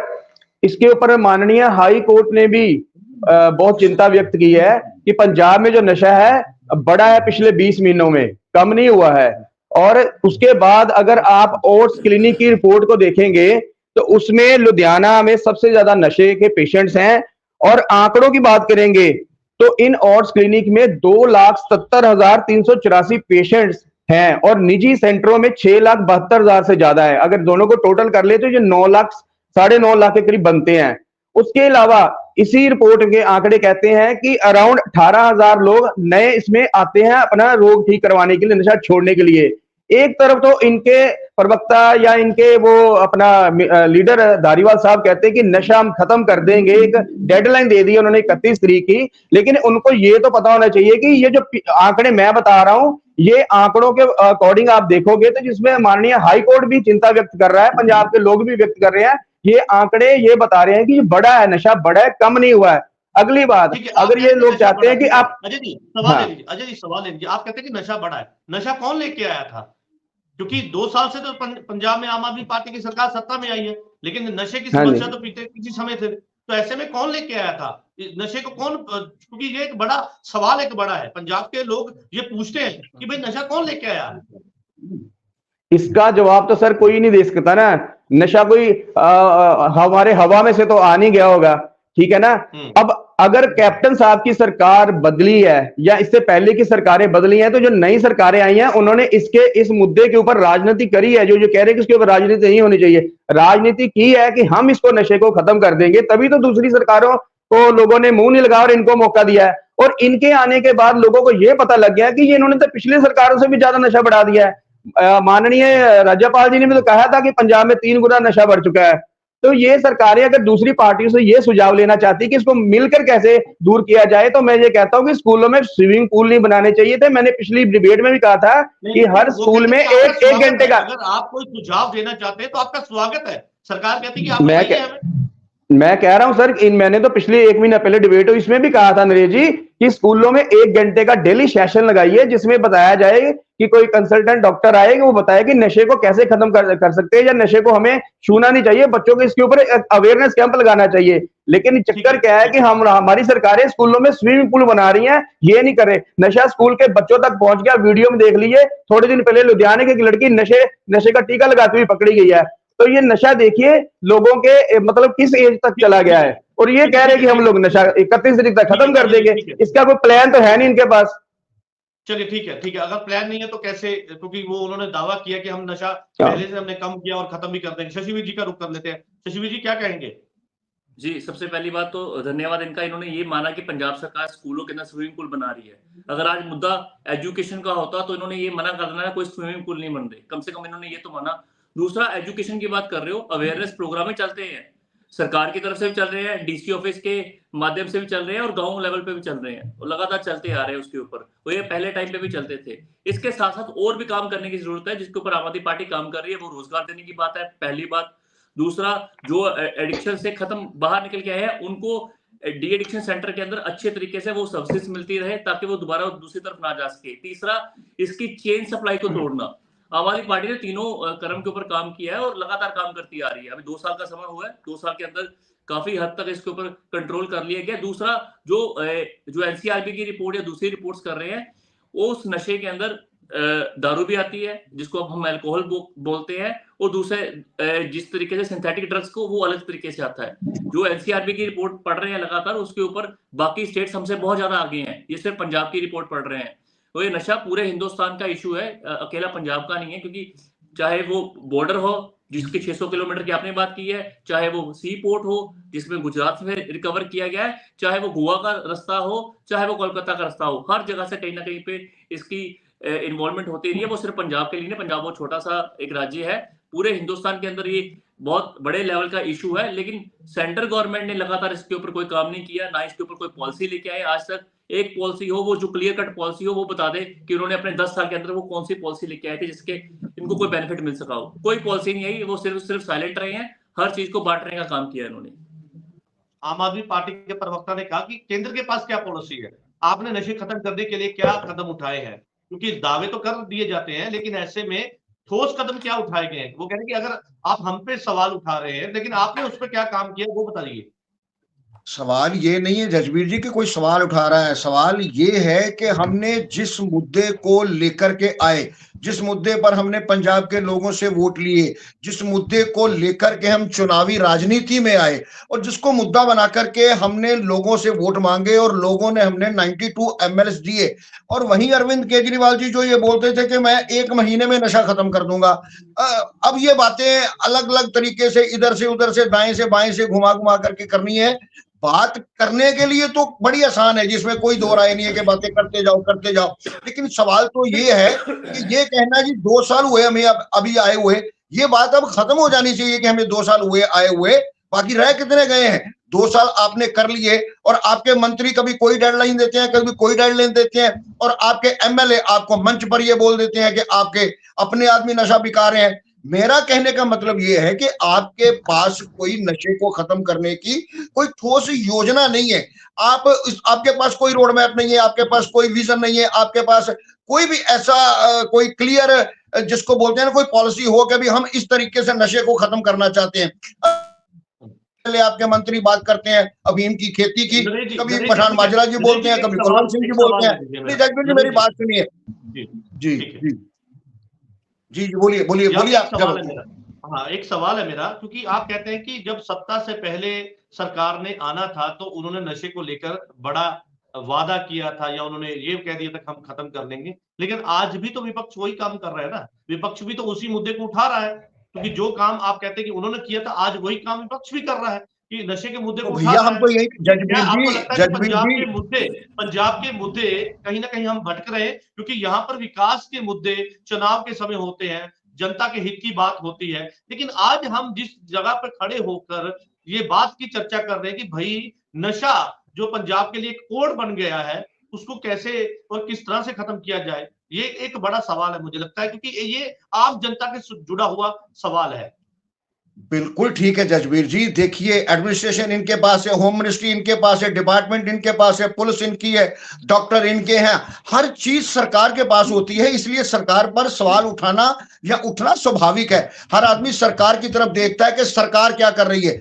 इसके ऊपर माननीय हाई कोर्ट ने भी बहुत चिंता व्यक्त की है कि पंजाब में जो नशा है बढ़ा है पिछले 20 महीनों में, कम नहीं हुआ है। और उसके बाद अगर आप ओट्स क्लिनिक की रिपोर्ट को देखेंगे तो उसमें लुधियाना में सबसे ज्यादा नशे के पेशेंट्स हैं। और आंकड़ों की बात करेंगे तो इन ऑर्ट्स क्लिनिक में 2,77,384 पेशेंट्स हैं और निजी सेंटरों में 6,72,000 से ज्यादा है। अगर दोनों को टोटल कर ले तो ये 9 लाख, 9.5 लाख के करीब बनते हैं। उसके अलावा इसी रिपोर्ट के आंकड़े कहते हैं कि अराउंड 18,000 लोग नए इसमें आते हैं अपना रोग ठीक करवाने के लिए, नशा छोड़ने के लिए। एक तरफ तो इनके प्रवक्ता या इनके वो अपना लीडर धारीवाल साहब कहते हैं कि नशा हम खत्म कर देंगे, एक डेडलाइन दे दी उन्होंने 31 तारीख की, लेकिन उनको ये तो पता होना चाहिए कि ये जो आंकड़े मैं बता रहा हूं ये आंकड़ों के अकॉर्डिंग आप देखोगे तो जिसमें माननीय हाई कोर्ट भी चिंता व्यक्त कर रहा है, पंजाब के लोग भी व्यक्त कर रहे हैं, ये आंकड़े ये बता रहे हैं कि बड़ा है, नशा बड़ा है, कम नहीं हुआ है। अगली बात, अगर ये लोग चाहते हैं कि आप अजय जी सवाल ले लीजिए, अजय जी सवाल ले लीजिए, आप कहते हैं कि नशा बढ़ा है, नशा कौन लेके आया था? क्योंकि 2 साल से तो पंजाब में आम आदमी पार्टी की सरकार सत्ता में आई है, लेकिन नशे की समस्या तो पीछे किसी समय थे, तो ऐसे में कौन लेके आया था नशे को? कौन, क्योंकि ये एक बड़ा सवाल एक बड़ा है, पंजाब के लोग ये पूछते हैं कि भाई नशा कौन लेके आया? इसका जवाब तो सर कोई नहीं दे सकता ना। नशा कोई हमारे हवा में से तो आ नहीं गया होगा, ठीक है ना। अब अगर कैप्टन साहब की सरकार बदली है या इससे पहले की सरकारें बदली हैं तो जो नई सरकारें आई हैं उन्होंने इस मुद्दे के ऊपर राजनीति करी है। जो कह रहे हैं कि इसके ऊपर राजनीति नहीं होनी चाहिए, राजनीति की है कि हम इसको नशे को खत्म कर देंगे, तभी तो दूसरी सरकारों को लोगों ने मुंह नहीं लगाया और इनको मौका दिया है। और इनके आने के बाद लोगों को यह पता लग गया कि ये इन्होंने तो पिछली सरकारों से भी ज्यादा नशा बढ़ा दिया है। माननीय राज्यपाल जी ने भी तो कहा था कि पंजाब में 3 गुना नशा बढ़ चुका है। तो ये सरकारें अगर दूसरी पार्टियों से ये सुझाव लेना चाहती कि इसको मिलकर कैसे दूर किया जाए, तो मैं ये कहता हूं कि स्कूलों में स्विमिंग पूल नहीं बनाने चाहिए थे। मैंने पिछली डिबेट में भी कहा था कि हर स्कूल में एक घंटे का, अगर आप कोई सुझाव देना चाहते हैं तो आपका स्वागत है। सरकार कहती है कि मैं कह रहा हूं सर, मैंने तो पिछले 1 महीना पहले डिबेट हुई, इसमें भी कहा था नरेश जी कि स्कूलों में 1 घंटे का डेली सेशन लगाइए जिसमें बताया जाए कि कोई कंसल्टेंट डॉक्टर आए कि वो बताए कि नशे को कैसे खत्म कर सकते हैं या नशे को हमें छूना नहीं चाहिए। बच्चों को इसके ऊपर अवेयरनेस कैंप लगाना चाहिए। लेकिन चक्कर क्या है कि हमारी सरकारें स्कूलों में स्विमिंग पूल बना रही हैं, ये नहीं कर रहे। नशा स्कूल के बच्चों तक पहुंच गया। वीडियो में देख लीजिए, थोड़े दिन पहले लुधियाना की एक लड़की नशे का टीका लगाती हुई पकड़ी गई है। तो ये नशा देखिए लोगों के मतलब किस एज तक चला गया है, और ये कह रहे हैं कि हम लोग नशा 31 तारीख तक खत्म कर देंगे। इसका कोई प्लान तो है नहीं इनके पास। चलिए ठीक है, ठीक है, अगर प्लान नहीं है तो कैसे, क्योंकि वो उन्होंने दावा किया कि हम नशा पहले से हमने कम किया और खत्म भी कर देंगे। शशिवीर जी का रुख कर लेते हैं। शशिवीर जी क्या कहेंगे? जी, सबसे पहली बात तो धन्यवाद इनका, इन्होंने ये माना कि पंजाब सरकार स्कूलों के अंदर स्विमिंग पूल बना रही है। अगर आज मुद्दा एजुकेशन का होता तो इन्होंने ये मना कर देना है कोई स्विमिंग पूल नहीं बन रहे, कम से कम इन्होंने ये तो माना। दूसरा, एजुकेशन की बात कर रहे हो, अवेयरनेस प्रोग्राम ही चलते हैं, सरकार की तरफ से भी चल रहे हैं, डीसी ऑफिस के माध्यम से भी चल रहे हैं और गाँव लेवल पे भी चल रहे हैं, और लगातार चलते आ रहे हैं उसके ऊपर, वो ये पहले टाइम पे भी चलते थे। इसके साथ-साथ और भी काम करने की ज़रूरत है, जिसके ऊपर आम आदमी पार्टी काम कर रही है, वो रोज़गार देने की बात है, पहली बात। दूसरा, जो एडिक्शन से खत्म बाहर निकल के आए हैं, उनको डी एडिक्शन सेंटर के अंदर अच्छे तरीके से वो सर्विसेज मिलती रहे ताकि वो दोबारा दूसरी तरफ ना जा सके। तीसरा, इसकी चेन सप्लाई को तोड़ना। आम आदमी पार्टी ने तीनों क्रम के ऊपर काम किया है और लगातार काम करती आ रही है। अभी 2 साल का समय हुआ है, 2 साल के अंदर काफी हद तक इसके ऊपर कंट्रोल कर लिया गया। दूसरा, जो एनसीआरबी की रिपोर्ट या दूसरी रिपोर्ट्स कर रहे हैं, उस नशे के अंदर दारू भी आती है, जिसको अब हम अल्कोहल बोलते हैं, और दूसरे जिस तरीके से सिंथेटिक ड्रग्स को, वो अलग तरीके से आता है। जो एनसीआरबी की रिपोर्ट पढ़ रहे हैं लगातार, उसके ऊपर बाकी स्टेट्स हमसे बहुत ज्यादा आगे हैं, ये सिर्फ पंजाब की रिपोर्ट पढ़ रहे हैं। तो ये नशा पूरे हिंदुस्तान का इशू है, अकेला पंजाब का नहीं है, क्योंकि चाहे वो बॉर्डर हो जिसके 600 किलोमीटर की आपने बात की है, चाहे वो सी पोर्ट हो जिसमें गुजरात से रिकवर किया गया है, चाहे वो गोवा का रास्ता हो, चाहे वो कोलकाता का रास्ता हो, हर जगह से कहीं ना कहीं पे इसकी इन्वॉल्वमेंट होती रही है। वो सिर्फ पंजाब के लिए नहीं, पंजाब वो छोटा सा एक राज्य है, पूरे हिंदुस्तान के अंदर ये बहुत बड़े लेवल का इशू है, लेकिन सेंट्रल गवर्नमेंट ने लगातार इसके ऊपर कोई काम नहीं किया, ना इसके ऊपर कोई पॉलिसी लेके आए। आज तक एक पॉलिसी हो, वो जो क्लियर कट पॉलिसी हो, वो बता दे कि उन्होंने अपने 10 साल के अंदर वो कौन सी पॉलिसी लेके आए थे जिसके इनको कोई बेनिफिट मिल सका हो। कोई पॉलिसी नहीं आई, वो सिर्फ साइलेंट रहे हैं, हर चीज को बांटने का काम किया इन्होंने। आम आदमी पार्टी के प्रवक्ता ने कहा कि केंद्र के पास क्या पॉलिसी है, आपने नशे खत्म करने के लिए क्या कदम उठाए हैं, क्योंकि दावे तो कर दिए जाते हैं, लेकिन ऐसे में ठोस कदम क्या उठाए गए हैं। वो कह रहे हैं कि अगर आप हम पे सवाल उठा रहे हैं, लेकिन आपने उस पर क्या काम किया, वो बताइए। सवाल ये नहीं है जजबीर जी कि कोई सवाल उठा रहा है, सवाल ये है कि हमने जिस मुद्दे को लेकर के आए, जिस मुद्दे पर हमने पंजाब के लोगों से वोट लिए, जिस मुद्दे को लेकर के हम चुनावी राजनीति में आए और जिसको मुद्दा बना करके हमने लोगों से वोट मांगे और लोगों ने हमने 92 एमएलए दिए। और वहीं अरविंद केजरीवाल जी जो ये बोलते थे कि मैं 1 महीने में नशा खत्म कर दूंगा, अब ये बातें अलग अलग तरीके से इधर से उधर से दाएं से बाएं से घुमा घुमा करके करनी है। बात करने के लिए तो बड़ी आसान है, जिसमें कोई दो राय नहीं है कि बातें करते जाओ, लेकिन सवाल तो ये है कि ये कहना जी 2 साल हुए हमें अभी आए हुए, ये बात अब खत्म हो जानी चाहिए कि हमें 2 साल हुए आए हुए, बाकी रह कितने गए हैं। 2 साल आपने कर लिए और आपके मंत्री कभी कोई डेडलाइन देते हैं, कभी कोई डेडलाइन देते हैं, और आपके एमएलए आपको मंच पर ये बोल देते हैं कि आपके अपने आदमी नशा बिका रहे हैं। मेरा कहने का मतलब ये है कि आपके पास कोई नशे को खत्म करने की कोई ठोस योजना नहीं है। आपके पास कोई रोड मैप नहीं है, आपके पास कोई विजन नहीं है, आपके पास कोई भी ऐसा कोई क्लियर जिसको बोलते हैं ना कोई पॉलिसी हो कि हम इस तरीके से नशे को खत्म करना चाहते हैं। पहले आपके मंत्री बात करते हैं अफीम की खेती की, कभी पठान माजरा जी बोलते हैं, कभी कुलवंत सिंह जी बोलते हैं। जजमेंट मेरी बात सुनिए जी जी जी बोलिए आप। हाँ, एक सवाल है मेरा, क्योंकि आप कहते हैं कि जब सत्ता से पहले सरकार ने आना था तो उन्होंने नशे को लेकर बड़ा वादा किया था, या उन्होंने ये कह दिया था कि हम खत्म कर लेंगे, लेकिन आज भी तो विपक्ष वही काम कर रहा है ना, विपक्ष भी तो उसी मुद्दे को उठा रहा है, क्योंकि जो काम आप कहते हैं कि उन्होंने किया था, आज वही काम विपक्ष भी कर रहा है कि नशे के मुद्दे को भैया हम तो यही पंजाब के मुद्दे कहीं ना कहीं हम भटक रहे हैं, क्योंकि यहाँ पर विकास के मुद्दे चुनाव के समय होते हैं, जनता के हित की बात होती है, लेकिन आज हम जिस जगह पर खड़े होकर ये बात की चर्चा कर रहे हैं कि भाई नशा जो पंजाब के लिए एक कोड बन गया है, उसको कैसे और किस तरह से खत्म किया जाए, ये एक बड़ा सवाल है मुझे लगता है, क्योंकि ये आम जनता के जुड़ा हुआ सवाल है। बिल्कुल ठीक है जजबीर जी, देखिए एडमिनिस्ट्रेशन इनके पास है, होम मिनिस्ट्री इनके पास है, डिपार्टमेंट इनके पास है, पुलिस इनकी है, डॉक्टर इनके हैं, हर चीज सरकार के पास होती है, इसलिए सरकार पर सवाल उठाना या उठना स्वाभाविक है। हर आदमी सरकार की तरफ देखता है कि सरकार क्या कर रही है।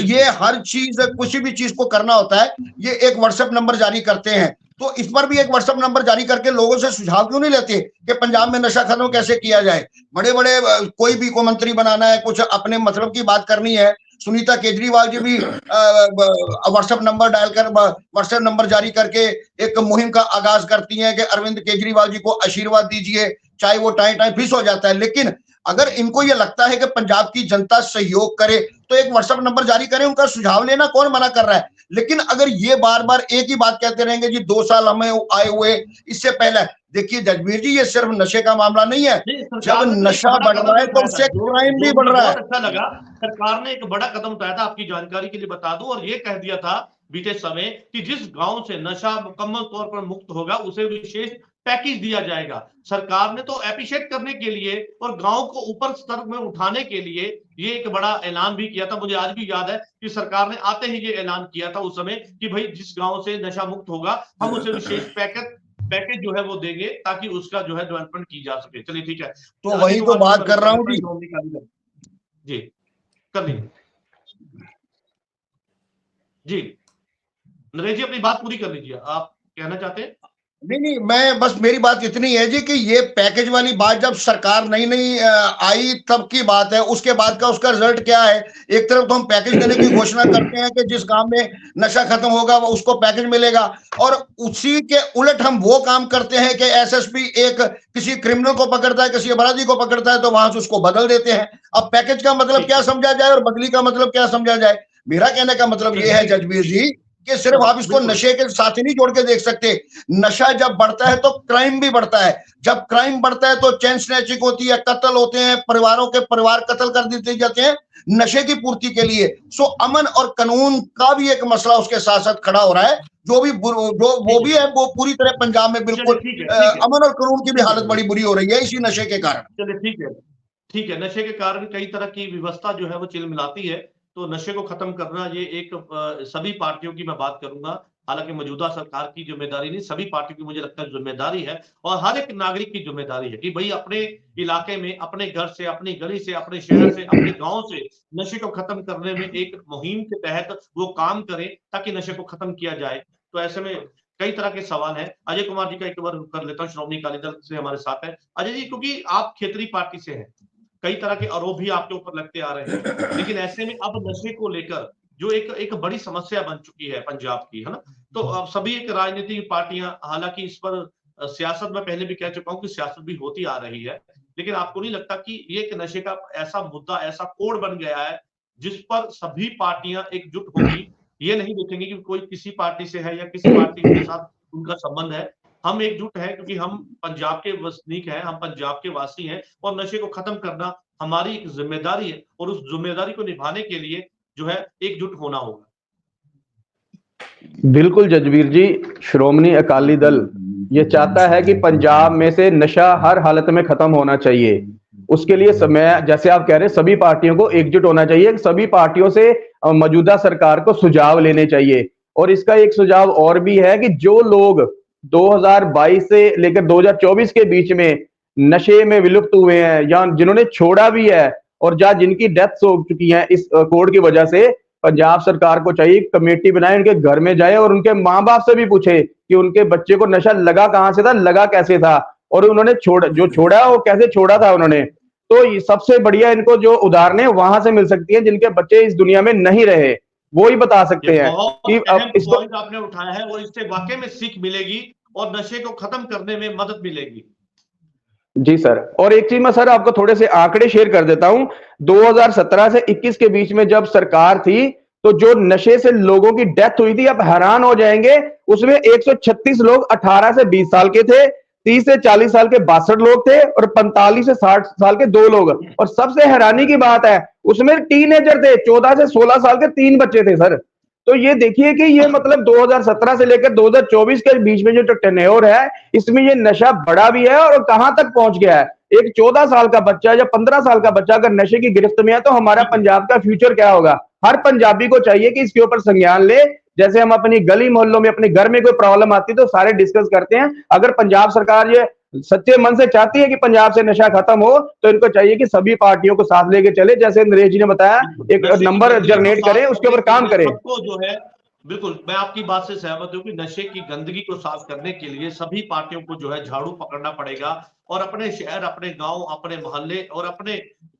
ये हर चीज कुछ भी चीज को करना होता है, ये एक व्हाट्सएप नंबर जारी करते हैं, तो इस पर भी एक व्हाट्सएप नंबर जारी करके लोगों से सुझाव क्यों नहीं लेते कि पंजाब में नशा खत्म कैसे किया जाए। बड़े बड़े कोई भी को मंत्री बनाना है, कुछ अपने मतलब की बात करनी है, सुनीता केजरीवाल जी भी व्हाट्सएप नंबर डायल कर व्हाट्सएप नंबर जारी करके एक मुहिम का आगाज करती हैं कि अरविंद केजरीवाल जी को आशीर्वाद दीजिए, चाहे वो टाइम फिक्स हो जाता है। लेकिन अगर इनको ये लगता है कि पंजाब की जनता सहयोग करे तो एक व्हाट्सएप नंबर जारी करें, उनका सुझाव लेना, कौन मना कर रहा है। लेकिन अगर ये बार बार एक ही बात कहते रहेंगे जी 2 साल हमें आए हुए, इससे पहले देखिए जजबीर जी, ये सिर्फ नशे का मामला नहीं है, जब नशा बढ़ रहा है तो उससे क्राइम भी बढ़ रहा है। बहुत अच्छा लगा, सरकार ने एक बड़ा कदम उठाया था, आपकी जानकारी के लिए बता दूं, और ये कह दिया था बीते समय कि जिस गांव से नशा मुकम्मल तौर पर मुक्त होगा उसे विशेष पैकेज दिया जाएगा। सरकार ने तो एप्रिशिएट करने के लिए और गांव को ऊपर स्तर में उठाने के लिए ये एक बड़ा ऐलान भी किया था। मुझे आज भी याद है कि सरकार ने आते ही ये ऐलान किया था उस समय कि भाई जिस गांव से नशा मुक्त होगा हम उसे विशेष पैकेज जो है वो देंगे ताकि उसका जो है डेवलपमेंट की जा सके। चलिए ठीक है, तो वही तो बात कर रहा हूँ जी, कर लीजिए जी, नरेश जी अपनी बात पूरी कर लीजिए, आप कहना चाहते हैं? नहीं, मैं बस, मेरी बात इतनी है जी कि ये पैकेज वाली बात जब सरकार नई आई तब की बात है, उसके बाद का उसका रिजल्ट क्या है। एक तरफ तो हम पैकेज देने की घोषणा करते हैं कि जिस गांव में नशा खत्म होगा वो उसको पैकेज मिलेगा, और उसी के उलट हम वो काम करते हैं कि एसएसपी एक किसी क्रिमिनल को पकड़ता है, किसी अपराधी को पकड़ता है तो वहां से उसको बदल देते हैं। अब पैकेज का मतलब क्या समझा जाए और बदली का मतलब क्या समझा जाए। मेरा कहने का मतलब ये है जजबीर जी कि सिर्फ आप इसको नशे के साथ ही नहीं जोड़ के देख सकते। नशा जब बढ़ता है तो क्राइम भी बढ़ता है, जब क्राइम बढ़ता है तो चेन स्नैचिंग होती है, कत्ल होते हैं, परिवारों के परिवार कत्ल कर दिए जाते हैं नशे की पूर्ति के लिए। सो अमन और कानून का भी एक मसला उसके साथ साथ खड़ा हो रहा है, जो वो भी है, वो पूरी तरह पंजाब में बिल्कुल अमन और कानून की भी हालत बड़ी बुरी हो रही है इसी नशे के कारण। चलिए ठीक है, नशे के कारण कई तरह की व्यवस्था जो है वो चिलमिलाती है, तो नशे को खत्म करना ये एक सभी पार्टियों की मैं बात करूंगा, हालांकि मौजूदा सरकार की जिम्मेदारी नहीं, सभी पार्टियों की मुझे लगता है जिम्मेदारी है, और हर एक नागरिक की जिम्मेदारी है कि भाई अपने इलाके में, अपने घर से, अपनी गली से, अपने शहर से, अपने गांव से नशे को खत्म करने में एक मुहिम के तहत वो काम करें ताकि नशे को खत्म किया जाए। तो ऐसे में कई तरह के सवाल हैं। अजय कुमार जी का एक बार कर लेता हूँ, श्रोमणी अकाली दल से हमारे साथ है अजय जी, क्योंकि आप क्षेत्रीय पार्टी से हैं, कई तरह के आरोप भी आपके ऊपर लगते आ रहे हैं, लेकिन ऐसे में अब नशे को लेकर जो एक बड़ी समस्या बन चुकी है पंजाब की, है ना, तो अब सभी एक राजनीतिक पार्टियां, हालांकि इस पर सियासत में पहले भी कह चुका हूं कि सियासत भी होती आ रही है, लेकिन आपको नहीं लगता कि ये एक नशे का ऐसा मुद्दा, ऐसा कोड बन गया है जिस पर सभी पार्टियां एकजुट होगी, ये नहीं देखेंगे कि कोई किसी पार्टी से है या किसी पार्टी के साथ उनका संबंध है, हम एकजुट हैं क्योंकि हम पंजाब के वसनीक हैं, हम पंजाब के वासी हैं, और नशे को खत्म करना हमारी एक जिम्मेदारी है, और उस जिम्मेदारी को निभाने के लिए जो है एकजुट होना होगा। बिल्कुल जजबीर जी, श्रोमणी अकाली दल ये चाहता है कि पंजाब में से नशा हर हालत में खत्म होना चाहिए। उसके लिए समय, जैसे आप कह रहे हैं, सभी पार्टियों को एकजुट होना चाहिए, सभी पार्टियों से मौजूदा सरकार को सुझाव लेने चाहिए। और इसका एक सुझाव और भी है कि जो लोग 2022 से लेकर 2024 के बीच में नशे में विलुप्त हुए हैं या जिन्होंने छोड़ा भी है और जिनकी डेथ्स हो चुकी हैं इस कोड की वजह से, पंजाब सरकार को चाहिए कमेटी बनाए, उनके घर में जाए और उनके माँ बाप से भी पूछे कि उनके बच्चे को नशा लगा कहां से था, लगा कैसे था, और उन्होंने छोड़ा वो कैसे छोड़ा था उन्होंने। तो सबसे बढ़िया इनको जो उदाहरण है वहां से मिल सकती है जिनके बच्चे इस दुनिया में नहीं रहे, वो ही बता सकते हैं कि अब इसको आपने उठाया है और इससे वाकई में सीख मिलेगी और नशे को खत्म करने में मदद मिलेगी। जी सर, और एक चीज मैं सर आपको थोड़े से आंकड़े शेयर कर देता हूं। 2017 से 21 के बीच में जब सरकार थी तो जो नशे से लोगों की डेथ हुई थी, आप हैरान हो जाएंगे, उसमें 136 लोग 18 से 20 साल के थे, 30 से 40 साल के 62 लोग थे और 45 से 60 साल के 2 लोग। और सबसे हैरानी की बात है उसमें टीनेजर थे, 14 से 16 साल के 3 बच्चे थे सर। तो ये देखिए कि ये मतलब 2017 से लेकर 2024 के बीच में जो टेन्योर है, इसमें ये नशा बढ़ा भी है और कहां तक पहुंच गया है। एक 14 साल का बच्चा या 15 साल का बच्चा अगर नशे की गिरफ्त में है तो हमारा पंजाब का फ्यूचर क्या होगा। हर पंजाबी को चाहिए कि इसके ऊपर संज्ञान ले। जैसे हम अपनी गली मोहल्लों में अपने घर में कोई प्रॉब्लम आती है तो सारे डिस्कस करते हैं। अगर पंजाब सरकार ये सच्चे मन से चाहती है कि पंजाब से नशा खत्म हो तो इनको चाहिए कि सभी पार्टियों को साथ लेके चले, जैसे नरेश जी ने बताया, एक नंबर जनरेट करें, उसके ऊपर काम करें। जो है बिल्कुल मैं आपकी बात से सहमत हूं कि नशे की गंदगी को साफ करने के लिए सभी पार्टियों को जो है झाड़ू पकड़ना पड़ेगा और अपने शहर, अपने गांव, अपने मोहल्ले और अपने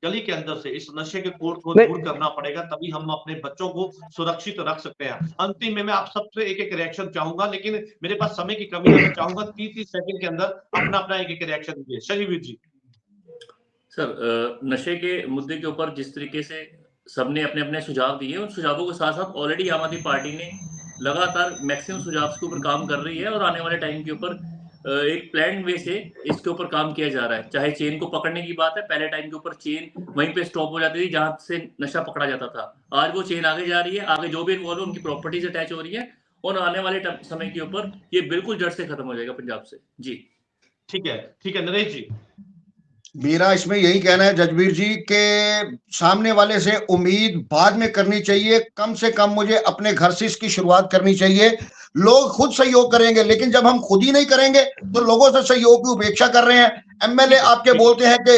गली के अंदर से इस नशे के कोड को दूर करना पड़ेगा, तभी हम अपने बच्चों को सुरक्षित रख सकते हैं। अंतिम में मैं आप सबसे एक एक रिएक्शन चाहूंगा, लेकिन मेरे पास समय की कमी है, मैं चाहूंगा 30 सेकंड के अंदर अपना एक एक रिएक्शन दीजिए। शहीवीर जी। सर, नशे के मुद्दे के ऊपर जिस तरीके से सबने अपने अपने सुझाव दिए। उन सुझावों के साथ साथ ऑलरेडी आम आदमी पार्टी ने लगातार मैक्सिमम सुझाव के ऊपर काम कर रही है और आने वाले टाइम के ऊपर एक प्लान वे से इसके ऊपर काम किया जा रहा है। चाहे चेन को पकड़ने की बात है, पहले टाइम के ऊपर चेन वहीं पे स्टॉप हो जाती थी जहां से नशा पकड़ा जाता था, आज वो चेन आगे जा रही है, आगे जो भी इन्वॉल्व है उनकी प्रॉपर्टीज अटैच हो रही है और आने वाले समय के ऊपर ये बिल्कुल जड़ से खत्म हो जाएगा पंजाब से। जी ठीक है नरेश जी। मेरा इसमें यही कहना है जजबीर जी के सामने वाले से उम्मीद बाद में करनी चाहिए, कम से कम मुझे अपने घर से इसकी शुरुआत करनी चाहिए। लोग खुद सहयोग करेंगे, लेकिन जब हम खुद ही नहीं करेंगे तो लोगों से सहयोग की उपेक्षा कर रहे हैं। एमएलए आपके बोलते हैं कि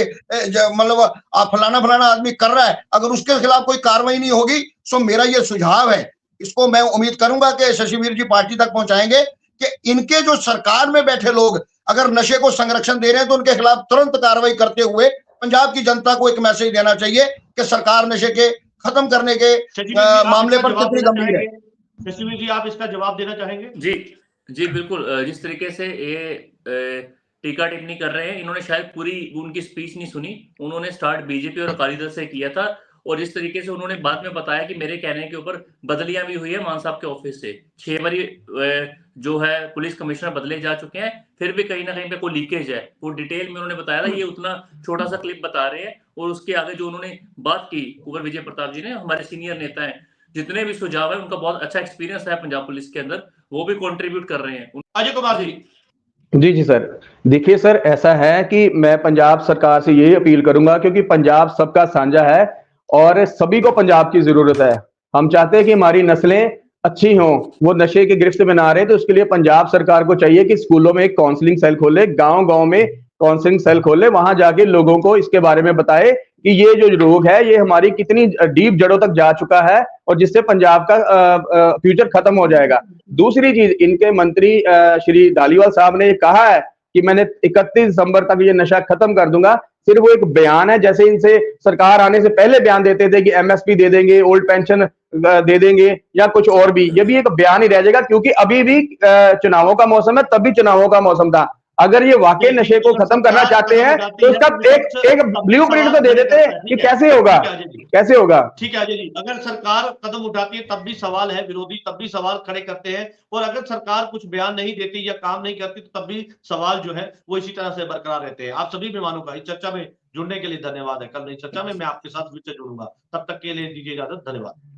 मतलब आप फलाना आदमी कर रहा है, अगर उसके खिलाफ कोई कार्रवाई नहीं होगी तो मेरा ये सुझाव है, इसको मैं उम्मीद करूंगा कि शशिवीर जी पार्टी तक पहुंचाएंगे कि इनके जो सरकार में बैठे लोग अगर नशे को संरक्षण दे रहे हैं तो उनके खिलाफ तुरंत कार्रवाई करते हुए पंजाब की जनता को एक मैसेज देना चाहिए कि सरकार नशे के खत्म करने के मामले पर कितनी गंभीर है। शशिवीर जी, आप इसका जवाब देना चाहेंगे? जी बिल्कुल। जिस तरीके से ये टीका टिप्पणी कर रहे हैं, इन्होंने शायद पूरी उनकी स्पीच नहीं सुनी। उन्होंने स्टार्ट बीजेपी और अकाली दल से किया था और जिस तरीके से उन्होंने बाद में बताया कि मेरे कहने के ऊपर बदलियां भी हुई है मान साहब के ऑफिस से, 6 बारी जो है पुलिस कमिश्नर बदले जा चुके हैं, फिर भी कहीं ना कहीं पे कोई लीकेज है। वो डिटेल में उन्होंने बताया था, ये उतना छोटा सा क्लिप बता रहे हैं और उसके आगे जो उन्होंने बात की कुंवर विजय प्रताप जी ने, हमारे सीनियर नेता हैं, जितने भी सुझाव है उनका बहुत अच्छा एक्सपीरियंस है पंजाब पुलिस के अंदर, वो भी कंट्रीब्यूट कर रहे हैं। अजय कुमार जी। जी सर, देखिए सर, ऐसा है कि मैं पंजाब सरकार से यही अपील करूंगा, क्योंकि पंजाब सबका साझा है और सभी को पंजाब की जरूरत है। हम चाहते हैं कि हमारी नस्लें अच्छी हों, वो नशे की गिरफ्त में ना रहे, तो उसके लिए पंजाब सरकार को चाहिए कि स्कूलों में एक काउंसलिंग सेल खोले, गांव-गांव में काउंसलिंग सेल खोले, वहां जाके लोगों को इसके बारे में बताए कि ये जो रोग है ये हमारी कितनी डीप जड़ों तक जा चुका है और जिससे पंजाब का फ्यूचर खत्म हो जाएगा। दूसरी चीज, इनके मंत्री श्री धालीवाल साहब ने कहा है कि मैंने 31 दिसंबर तक ये नशा खत्म कर दूंगा। सिर्फ वो एक बयान है, जैसे इनसे सरकार आने से पहले बयान देते थे कि एमएसपी दे देंगे, ओल्ड पेंशन दे देंगे या कुछ और भी, ये भी एक बयान ही रह जाएगा, क्योंकि अभी भी चुनावों का मौसम है, तभी चुनावों का मौसम था। अगर ये वाकई नशे को खत्म करना चाहते हैं तो उसका एक ब्लूप्रिंट तो दे देते कि कैसे होगा, कैसे होगा। ठीक है अजय जी, अगर सरकार कदम उठाती है तब भी सवाल है, विरोधी तब भी सवाल खड़े करते हैं, और अगर सरकार कुछ बयान नहीं देती या काम नहीं करती तो तब भी सवाल जो है वो इसी तरह से बरकरार रहते हैं। आप सभी मेहमानों का इस चर्चा में जुड़ने के लिए धन्यवाद है। कल नई चर्चा में मैं आपके साथ फिर से जुड़ूंगा, तब तक के लिए दीजिए इजाजत। धन्यवाद।